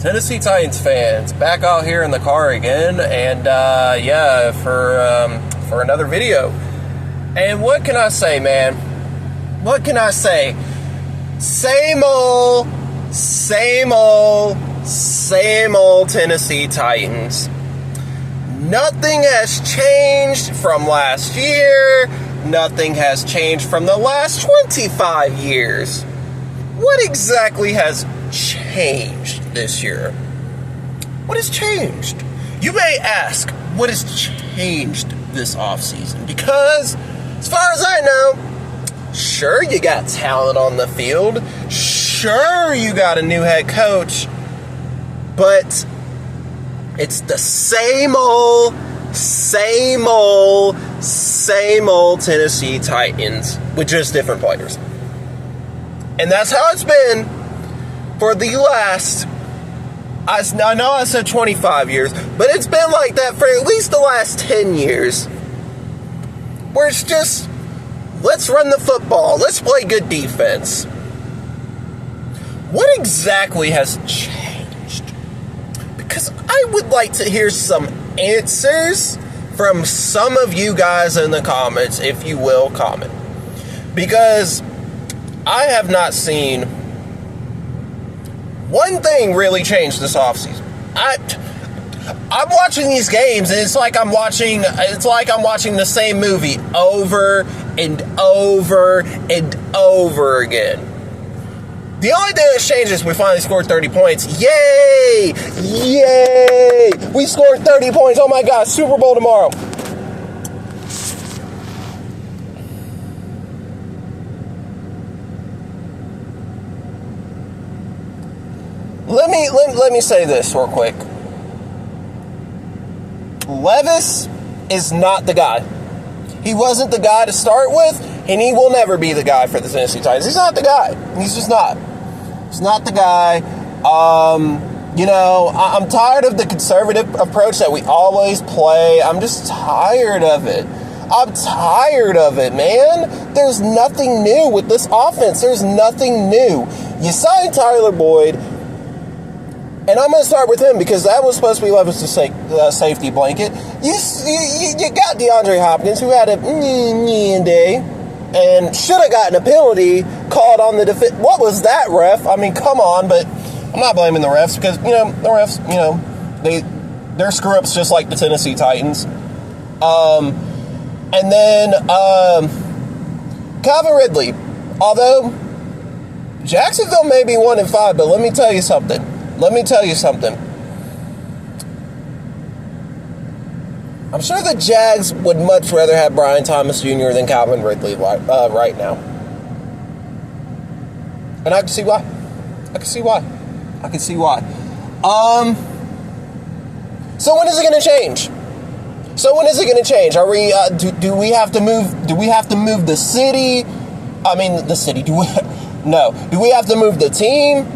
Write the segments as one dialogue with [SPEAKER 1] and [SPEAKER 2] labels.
[SPEAKER 1] Tennessee Titans fans, back out here in the car again, and for another video. And what can I say, man? What can I say? Same old Tennessee Titans. Nothing has changed from last year. Nothing has changed from the last 25 years. What exactly has changed this year? What has changed? You may ask, what has changed this offseason? Because, as far as I know, sure, you got talent on the field. Sure, you got a new head coach. But it's the same old Tennessee Titans with just different players. And that's how it's been for the last, I know I said 25 years, but it's been like that for at least the last 10 years. Where it's just, let's run the football, let's play good defense. What exactly has changed? Because I would like to hear some answers from some of you guys in the comments, if you will comment. Because I have not seen one thing really change this offseason. I'm watching these games, and it's like I'm watching the same movie over and over and over again. The only thing that's changed is we finally scored 30 points. Yay! Yay! We scored 30 points. Oh my gosh, Super Bowl tomorrow. Let me say this real quick. Levis is not the guy. He wasn't the guy to start with, and he will never be the guy for the Tennessee Titans. He's not the guy. He's just not. He's not the guy. I'm tired of the conservative approach that we always play. I'm just tired of it. I'm tired of it, man. There's nothing new with this offense. There's nothing new. You signed Tyler Boyd, and I'm going to start with him because that was supposed to be Levis' safety blanket. You got DeAndre Hopkins, who had a day and should have gotten a penalty called on the defense. What was that, ref? I mean, come on, but I'm not blaming the refs because, the refs, they're screw-ups just like the Tennessee Titans. And then Calvin Ridley. Although Jacksonville may be 1-5, but let me tell you something. I'm sure the Jags would much rather have Brian Thomas Jr. than Calvin Ridley right now. And I can see why. So when is it going to change? Are we do we have to move the city? I mean the city. Do we have to move the team?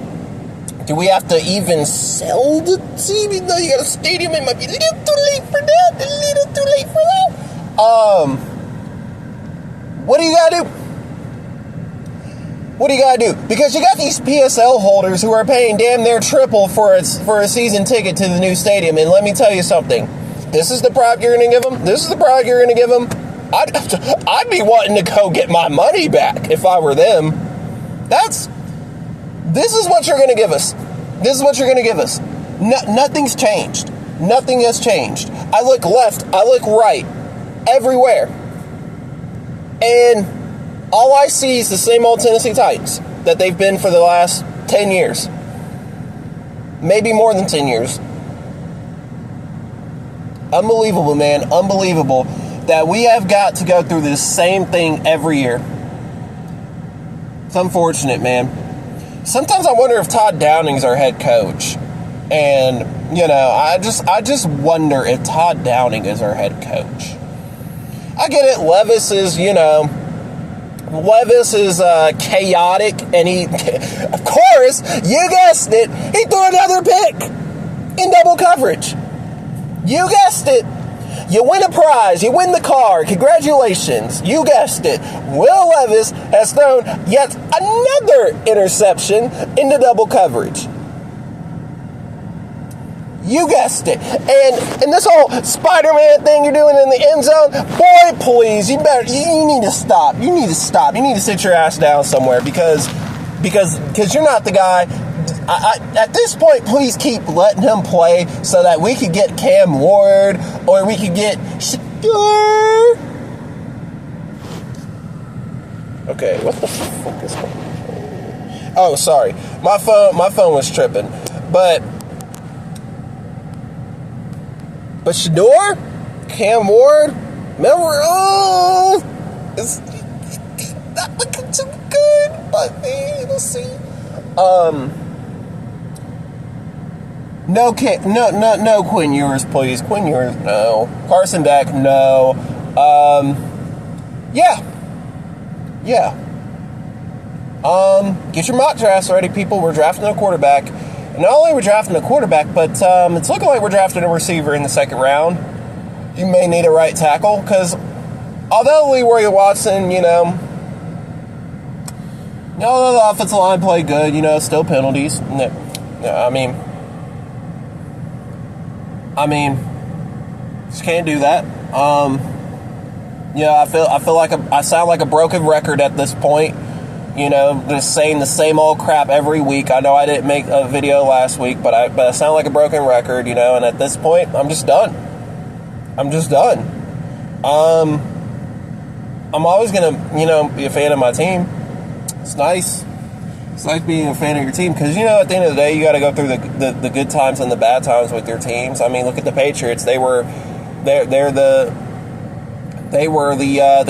[SPEAKER 1] Do we have to even sell the team? Even though you got a stadium, it might be a little too late for that. What do you gotta do? Because you got these PSL holders who are paying damn near triple for a season ticket to the new stadium. And let me tell you something. This is the product you're gonna give them. I'd be wanting to go get my money back if I were them. This is what you're going to give us. Nothing's changed. Nothing has changed. I look left. I look right. Everywhere. And all I see is the same old Tennessee Titans that they've been for the last 10 years. Maybe more than 10 years. Unbelievable, man. Unbelievable that we have got to go through this same thing every year. It's unfortunate, man. Sometimes I wonder if Todd Downing's our head coach. And, I just wonder if Todd Downing is our head coach. I get it. Levis is chaotic. And he, of course, you guessed it, he threw another pick in double coverage. You guessed it. You win a prize. You win the car. Congratulations. You guessed it. Will Levis has thrown yet another interception into double coverage. You guessed it. And this whole Spider-Man thing you're doing in the end zone, boy, please, you need to stop. You need to stop. You need to sit your ass down somewhere because you're not the guy. At this point, please keep letting him play so that we could get Cam Ward or we could get Shedeur. Okay, what the fuck is going on? Oh, sorry. My phone was tripping. But Shedeur, Cam Ward, remember, it's not looking too good, but we'll see. No Quinn Ewers, please. Quinn Ewers, no. Carson Beck, no. Yeah. Get your mock drafts ready, people. We're drafting a quarterback. Not only are we drafting a quarterback, but it's looking like we're drafting a receiver in the second round. You may need a right tackle, because although Leroy Watson, although the offensive line played good, still penalties. I mean, just can't do that. I feel like I sound like a broken record at this point. Just saying the same old crap every week. I know I didn't make a video last week, but I sound like a broken record, and at this point, I'm just done. I'm always going to, be a fan of my team. It's nice. It's nice being a fan of your team because, at the end of the day, you got to go through the good times and the bad times with your teams. I mean, look at the Patriots. They're the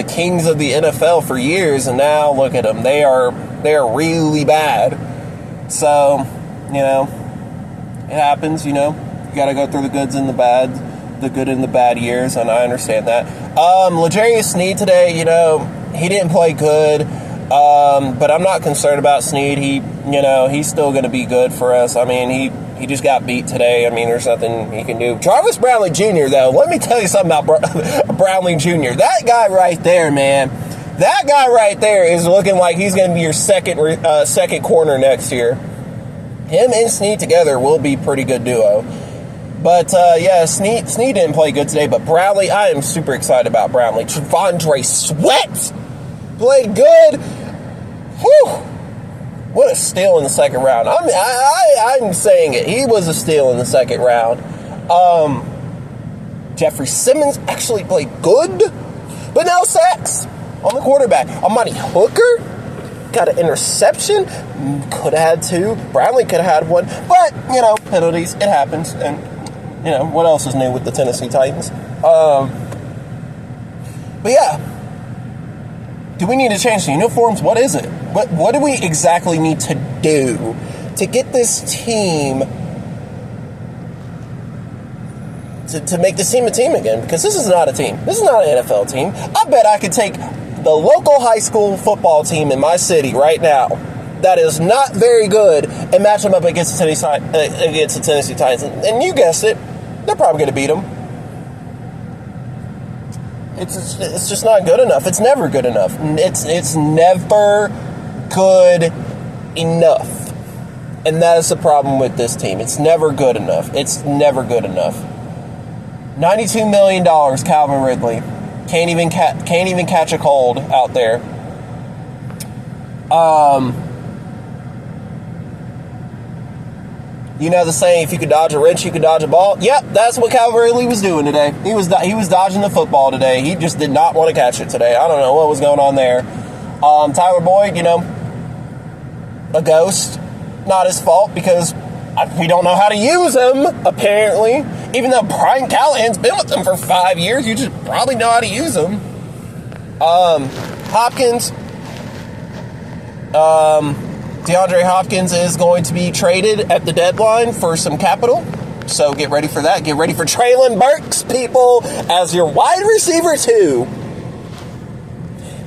[SPEAKER 1] kings of the NFL for years, and now look at them. They are really bad. So, it happens. You got to go through the goods and the bad, the good and the bad years, and I understand that. L'Jarius Sneed today, he didn't play good. But I'm not concerned about Sneed. He's still going to be good for us. I mean, he just got beat today. I mean, there's nothing he can do. Jarvis Brownlee Jr., though, let me tell you something about Brownlee Jr. That guy right there, man, that guy right there is looking like he's going to be your second corner next year. Him and Sneed together will be pretty good duo. But, Sneed didn't play good today, but Brownlee, I am super excited about Brownlee. T'Vondre Sweat played good. Whew. What a steal in the second round. I'm saying it. He was a steal in the second round. Jeffrey Simmons actually played good, but no sacks on the quarterback. Amani Hooker got an interception. Could have had two. Brownlee could have had one. But, penalties. It happens. And, what else is new with the Tennessee Titans? But, yeah. Do we need to change the uniforms? What is it? What do we exactly need to do to get this team to make this team a team again? Because this is not a team. This is not an NFL team. I bet I could take the local high school football team in my city right now that is not very good and match them up against the Tennessee Titans. And you guessed it, they're probably going to beat them. It's just not good enough. It's never good enough. It's never good enough. And that is the problem with this team. It's never good enough. It's never good enough. $92 million, Calvin Ridley. Can't even catch a cold out there. You know the saying, if you could dodge a wrench, you could dodge a ball? Yep, that's what Calvin Ridley was doing today. He was dodging the football today. He just did not want to catch it today. I don't know what was going on there. Tyler Boyd, a ghost. Not his fault because we don't know how to use him, apparently. Even though Brian Callahan's been with them for 5 years, you just probably know how to use him. Hopkins. DeAndre Hopkins is going to be traded at the deadline for some capital. So get ready for that. Get ready for Treylon Burks, people, as your wide receiver 2.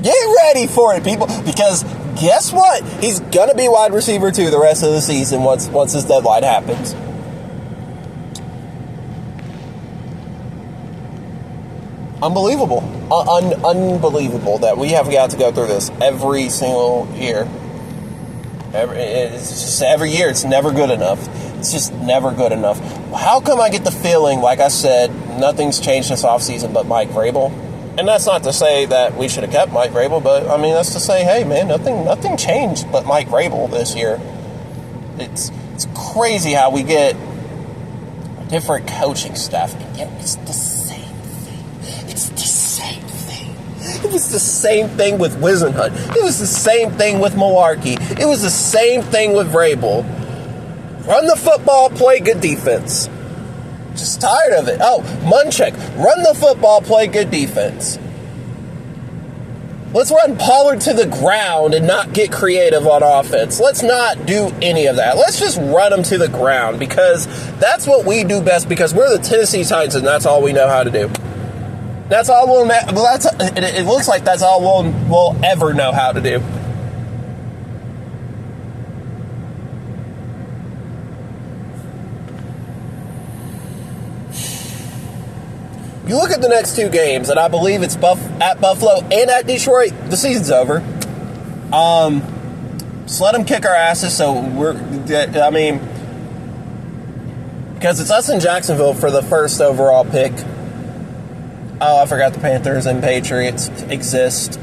[SPEAKER 1] Get ready for it, people, because guess what? He's going to be wide receiver 2 the rest of the season once his deadline happens. Unbelievable. Unbelievable that we have got to go through this every single year. It's just every year, it's never good enough. It's just never good enough. How come I get the feeling, like I said, nothing's changed this offseason but Mike Vrabel? And that's not to say that we should have kept Mike Vrabel, but I mean, that's to say, hey man, nothing changed but Mike Vrabel this year. It's crazy how we get different coaching staff, and yet it's the same thing. It's the same thing. It was the same thing with Whisenhunt. It was the same thing with Malarkey. It was the same thing with Vrabel. Run the football, play good defense. Just tired of it. Oh, Munchak, run the football, play good defense. Let's run Pollard to the ground and not get creative on offense. Let's not do any of that. Let's just run them to the ground, because that's what we do best, because we're the Tennessee Titans and that's all we know how to do. That's all it looks like that's all we'll ever know how to do. You look at the next two games, and I believe it's at Buffalo and at Detroit. The season's over. Just let them kick our asses. So because it's us in Jacksonville for the first overall pick. Oh, I forgot the Panthers and Patriots exist.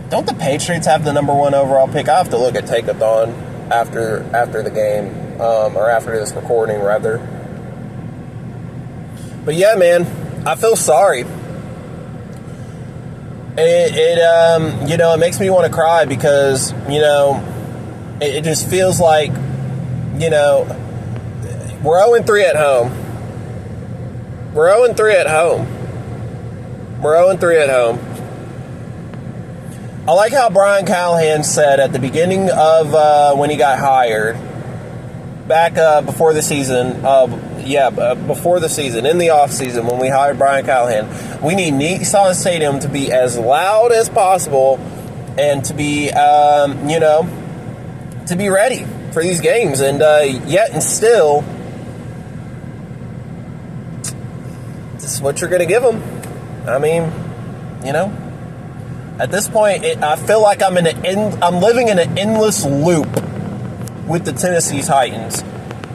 [SPEAKER 1] Don't the Patriots have the number 1 overall pick? I have to look at Take-A-Thon after the game, or after this recording, rather. But yeah, man, I feel sorry. It makes me want to cry, because, it just feels like, we're 0-3 at home. We're 0-3 at home. We're 0-3 at home. I like how Brian Callahan said at the beginning of when he got hired, back before the season, before the season, in the offseason, when we hired Brian Callahan, we need Nissan Stadium to be as loud as possible and to be, to be ready for these games. And yet and still, this is what you're going to give them. I mean, at this point, I feel like I'm living in an endless loop with the Tennessee Titans.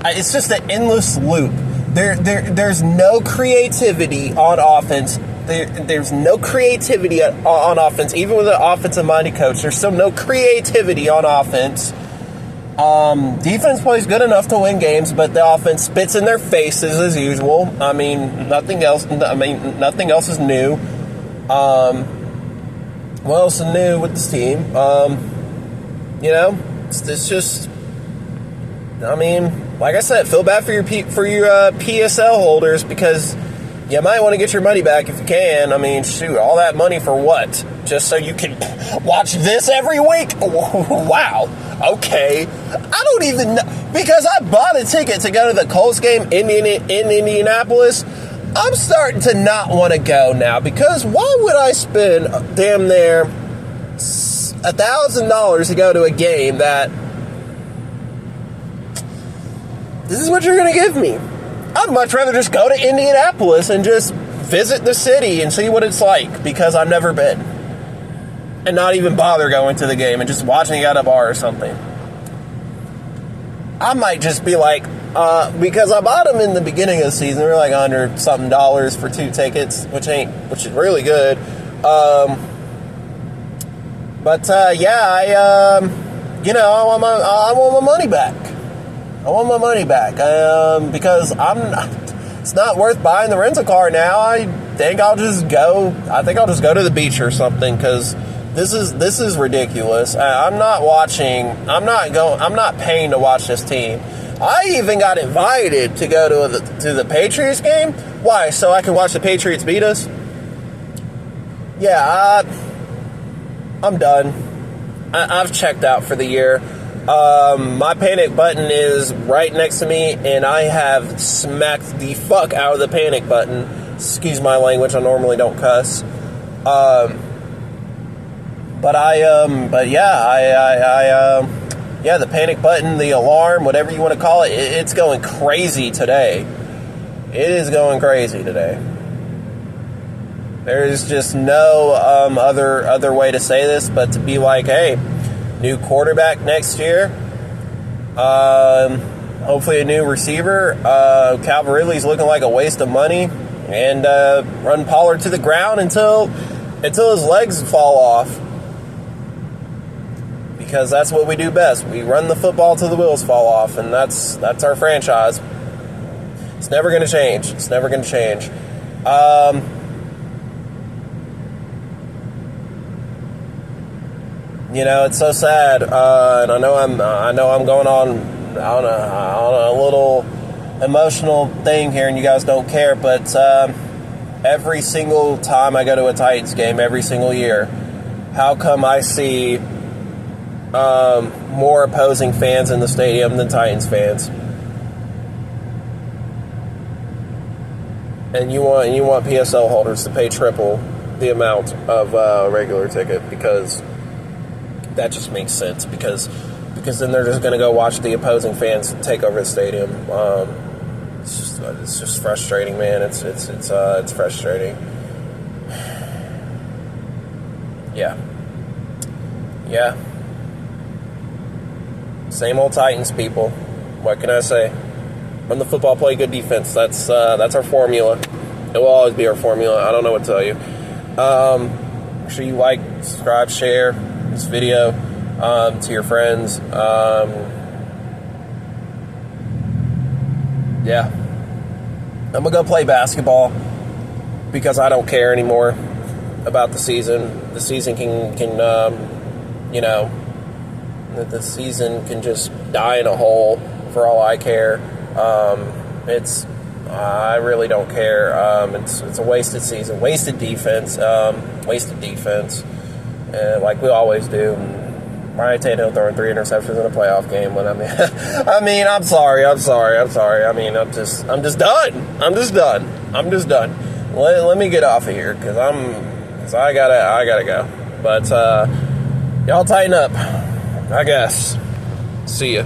[SPEAKER 1] It's just an endless loop. There's no creativity on offense. There's no creativity on offense. Even with an offensive-minded coach, there's still no creativity on offense. Defense plays good enough to win games, but the offense spits in their faces as usual. I mean, nothing else is new. What else is new with this team? It's just, like I said, feel bad for your PSL holders, because you might want to get your money back if you can. I mean, shoot, all that money for what? Just so you can watch this every week? Wow. Okay. I don't even know. Because I bought a ticket to go to the Colts game in Indianapolis. I'm starting to not want to go now, because why would I spend damn near $1,000 to go to a game that this is what you're going to give me? I'd much rather just go to Indianapolis and just visit the city and see what it's like, because I've never been. And not even bother going to the game and just watching it at a bar or something. I might just be like, because I bought them in the beginning of the season, they were like $100-something for 2 tickets, which is really good. I want my money back. I want my money back, because it's not worth buying the rental car now. I think I'll just go to the beach or something, because this is ridiculous. I'm not paying to watch this team. I even got invited to go to the Patriots game. Why? So I can watch the Patriots beat us? Yeah, I'm done. I've checked out for the year. My panic button is right next to me, and I have smacked the fuck out of the panic button. Excuse my language, I normally don't cuss. The panic button, the alarm, whatever you want to call it, it's going crazy today. It is going crazy today. There is just no other way to say this but to be like, hey, new quarterback next year. Hopefully a new receiver. Calvin Ridley's looking like a waste of money. And run Pollard to the ground until his legs fall off. Because that's what we do best. We run the football till the wheels fall off, and that's our franchise. It's never going to change. It's never going to change. It's so sad, and I know I'm going on a little emotional thing here, and you guys don't care, but every single time I go to a Titans game, every single year, how come I see more opposing fans in the stadium than Titans fans? And you want PSL holders to pay triple the amount of a regular ticket, because that just makes sense, because then they're just going to go watch the opposing fans take over the stadium. It's just frustrating, man. It's frustrating. Yeah. Same old Titans, people. What can I say? Run the football, play good defense. That's our formula. It will always be our formula. I don't know what to tell you. Make sure you like, subscribe, share this video to your friends. Yeah. I'm going to go play basketball because I don't care anymore about the season. The season can the season can just die in a hole for all I care. I really don't care. It's a wasted season, wasted defense, like we always do. Ryan Tannehill throwing 3 interceptions in a playoff game. When I'm sorry. I'm just done. Let me get off of here because I gotta go. But y'all tighten up, I guess. See ya.